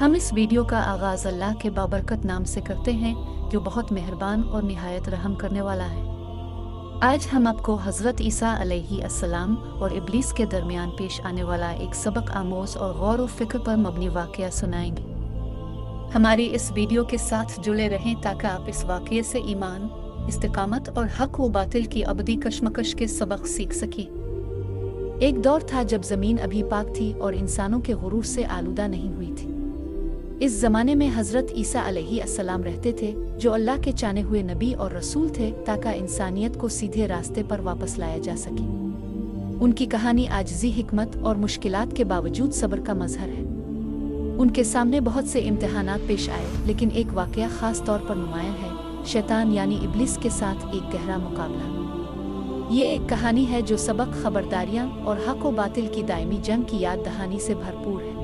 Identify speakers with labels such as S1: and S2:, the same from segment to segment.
S1: हम इस वीडियो का आगाज़ अल्लाह के बाबरकत नाम से करते हैं जो बहुत मेहरबान और निहायत रहम करने वाला है। आज हम आपको हज़रत ईसा अलैहिस्सलाम और इब्लीस के दरमियान पेश आने वाला एक सबक आमोज़ और गौर व फिक्र पर मबनी वाक़या सुनाएंगे। हमारी इस वीडियो के साथ जुड़े रहें ताकि आप इस वाक़ये से ईमान, इस्तिकामत और हक़ व बातिल की अबदी कशमकश के सबक सीख सकें। एक दौर था जब ज़मीन अभी पाक थी और इंसानों के गुरूर से आलूदा नहीं हुई थी। इस ज़माने में हज़रत ईसा अलैहिस्सलाम रहते थे जो अल्लाह के चाने हुए नबी और रसूल थे ताकि इंसानियत को सीधे रास्ते पर वापस लाया जा सके। उनकी कहानी आजिज़ी, हिकमत और मुश्किलात के बावजूद सब्र का मज़हर है। उनके सामने बहुत से इम्तिहानात पेश आए, लेकिन एक वाक़या ख़ास तौर पर नुमायाँ है, शैतान यानी इब्लीस के साथ एक गहरा मुकाबला। ये एक कहानी है जो सबक, खबरदारियाँ और हक़ व बातिल की दायमी जंग की याद दहानी से भरपूर है।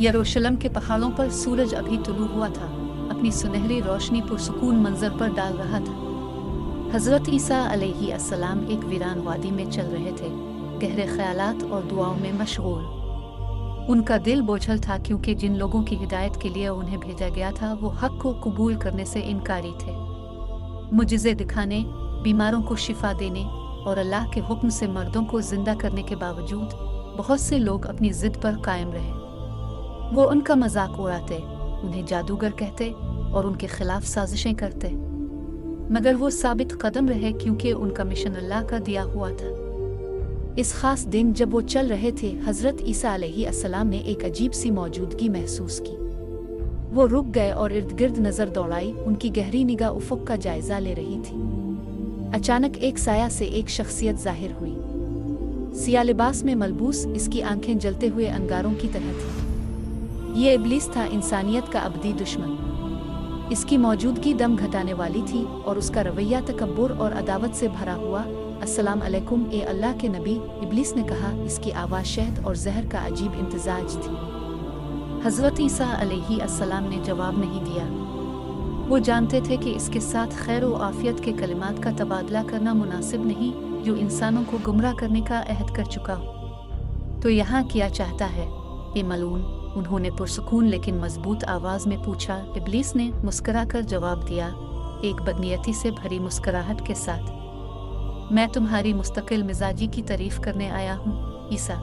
S1: यरूशलेम के पहाड़ों पर सूरज अभी तुलू हुआ था, अपनी सुनहरी रोशनी पुरसुकून मंजर पर डाल रहा था। हज़रत ईसा अलैहिस्सलाम एक वीरान वादी में चल रहे थे, गहरे ख्यालात और दुआओं में मशगूल। उनका दिल बोझल था क्योंकि जिन लोगों की हिदायत के लिए उन्हें भेजा गया था वो हक़ को कबूल करने से इनकारी थे। मुजिज़े दिखाने, बीमारों को शिफा देने और अल्लाह के हुक्म से मर्दों को जिंदा करने के बावजूद बहुत से लोग अपनी ज़िद पर कायम रहे। वो उनका मजाक उड़ाते, उन्हें जादूगर कहते और उनके खिलाफ साजिशें करते, मगर वो साबित कदम रहे क्योंकि उनका मिशन अल्लाह का दिया हुआ था। इस खास दिन जब वो चल रहे थे, हज़रत ईसा अलैहिस्सलाम ने एक अजीब सी मौजूदगी महसूस की। वो रुक गए और इर्द गिर्द नज़र दौड़ाई, उनकी गहरी निगाह उफ़ुक़ का जायज़ा ले रही थी। अचानक एक साया से एक शख्सियत ज़ाहिर हुई। सिया लिबास में मलबूस, इसकी आंखें जलते हुए अंगारों की तरह थी। ये इब्लीस था, इंसानियत का अबदी दुश्मन। इसकी मौजूदगी दम घटाने वाली थी और उसका रवैया तकब्बुर और अदावत से भरा हुआ। अस्सलाम अलैकुम ए अल्लाह के नबी, इब्लीस ने कहा। इसकी आवाज़ शहद और जहर का अजीब इम्तिजाज थी। हज़रत ईसा अलैहिस्सलाम ने जवाब नहीं दिया। वो जानते थे कि इसके साथ खैर व आफियत के कलिमात का तबादला करना मुनासिब नहीं, जो इंसानों को गुमराह करने का अहद कर चुका हो। तो यहाँ क्या चाहता है ए मलून? उन्होंने पुरसुकून लेकिन मजबूत आवाज़ में पूछा। इब्लीस ने मुस्कुराकर जवाब दिया, एक बदनीयती से भरी मुस्कुराहट के साथ, मैं तुम्हारी मुस्तकिल मिजाजी की तारीफ करने आया हूँ ईसा।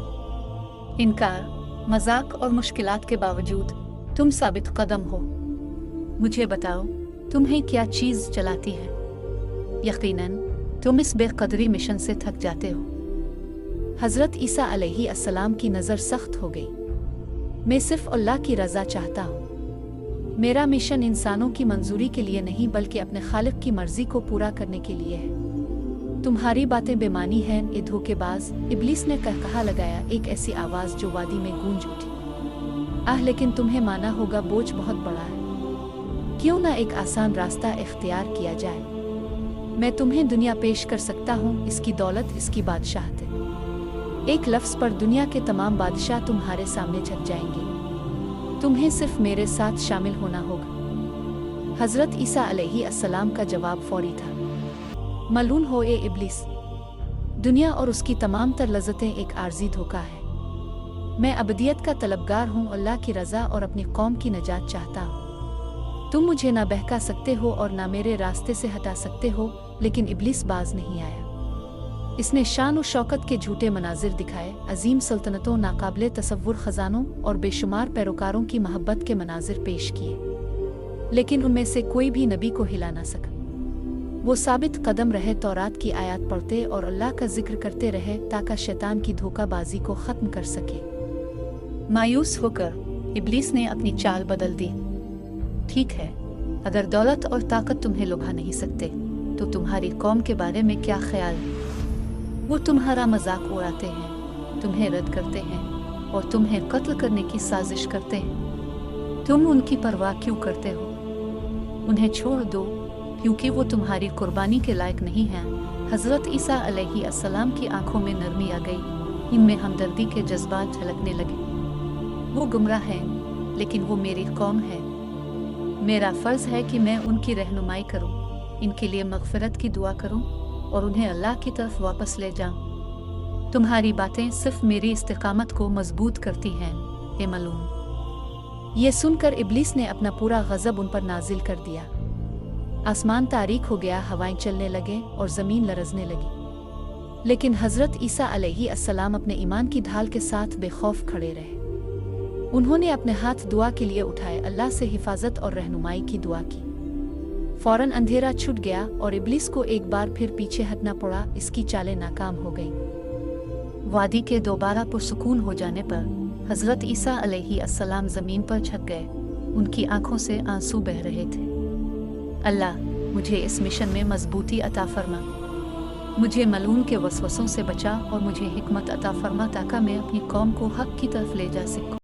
S1: इनकार, मजाक और मुश्किलात के बावजूद तुम साबित कदम हो। मुझे बताओ, तुम्हें क्या चीज़ चलाती है? यकीनन तुम इस बेकदरी मिशन से थक जाते हो। हज़रत ईसा अलैहिस्सलाम की नज़र सख्त हो गई। मैं सिर्फ अल्लाह की रज़ा चाहता हूँ। मेरा मिशन इंसानों की मंजूरी के लिए नहीं बल्कि अपने खालिक की मर्जी को पूरा करने के लिए है। तुम्हारी बातें बेमानी हैं ए धोखेबाज, इब्लीस ने कहकहा लगाया, एक ऐसी आवाज़ जो वादी में गूंज उठी। लेकिन तुम्हें माना होगा बोझ बहुत बड़ा है। क्यों ना एक आसान रास्ता इख्तियार किया जाए? मैं तुम्हें दुनिया पेश कर सकता हूँ, इसकी दौलत, इसकी बादशाहत। एक लफ्ज़ पर दुनिया के तमाम बादशाह तुम्हारे सामने झुक जाएंगे। तुम्हें सिर्फ मेरे साथ शामिल होना होगा। हज़रत ईसा अलैहिस्सलाम का जवाब फौरी था, मलून हो ए इब्लीस, दुनिया और उसकी तमाम तर लज़्ज़तें एक आर्जी धोखा है। मैं अबदियत का तलबगार हूँ, अल्लाह की रज़ा और अपनी कौम की नजात चाहता हूँ। तुम मुझे ना बहका सकते हो और ना मेरे रास्ते से हटा सकते हो। लेकिन इब्लीस बाज नहीं आया। इसने शान और शौकत के झूठे मनाजिर दिखाए, अजीम सल्तनतों, नाकाबिले तसव्वुर खजानों और बेशुमार पैरोकारों की मोहब्बत के मनाजिर पेश किए, लेकिन उनमें से कोई भी नबी को हिला ना सका। वो साबित कदम रहे, तौरात की आयत पढ़ते और अल्लाह का जिक्र करते रहे ताकि शैतान की धोखाबाजी को ख़त्म कर सके। मायूस होकर इब्लीस ने अपनी चाल बदल दी। ठीक है, अगर दौलत और ताकत तुम्हें लुभा नहीं सकते तो तुम्हारी कौम के बारे में क्या ख्याल है? वो तुम्हारा मजाक उड़ाते हैं, तुम्हें रद्द करते हैं और तुम्हें कत्ल करने की साजिश करते हैं। तुम उनकी परवाह क्यों करते हो? उन्हें छोड़ दो क्योंकि वो तुम्हारी कुर्बानी के लायक नहीं हैं। हज़रत ईसा अलैहिस्सलाम की आंखों में नरमी आ गई, इनमें हमदर्दी के जज्बात झलकने लगे। वो गुमराह हैं, लेकिन वो मेरी कौम है। मेरा फ़र्ज़ है कि मैं उनकी रहनुमाई करूं, इनके लिए मग़फ़िरत की दुआ करूं और उन्हें अल्लाह की तरफ वापस ले जाऊं। तुम्हारी बातें सिर्फ मेरी इस्तिकामत को मजबूत करती हैं ए मलून। ये सुनकर इब्लीस ने अपना पूरा गज़ब उन पर नाजिल कर दिया। आसमान तारीक हो गया, हवाएं चलने लगे और ज़मीन लरज़ने लगी। लेकिन हज़रत ईसा अलैहिस्सलाम अपने ईमान की ढाल के साथ बेखौफ खड़े रहे। उन्होंने अपने हाथ दुआ के लिए उठाए, अल्लाह से हिफाजत और रहनुमाई की दुआ की। फौरन अंधेरा छूट गया और इब्लीस को एक बार फिर पीछे हटना पड़ा। इसकी चालें नाकाम हो गईं। वादी के दोबारा पुरसुकून हो जाने पर हज़रत ईसा अलैहिस्सलाम ज़मीन पर झुक गए। उनकी आंखों से आंसू बह रहे थे। अल्लाह, मुझे इस मिशन में मजबूती अता फरमा। मुझे मलून के वसवसों से बचा और मुझे हिकमत अता फरमा ताकि मैं अपनी कौम को हक की तरफ ले जा सकूं।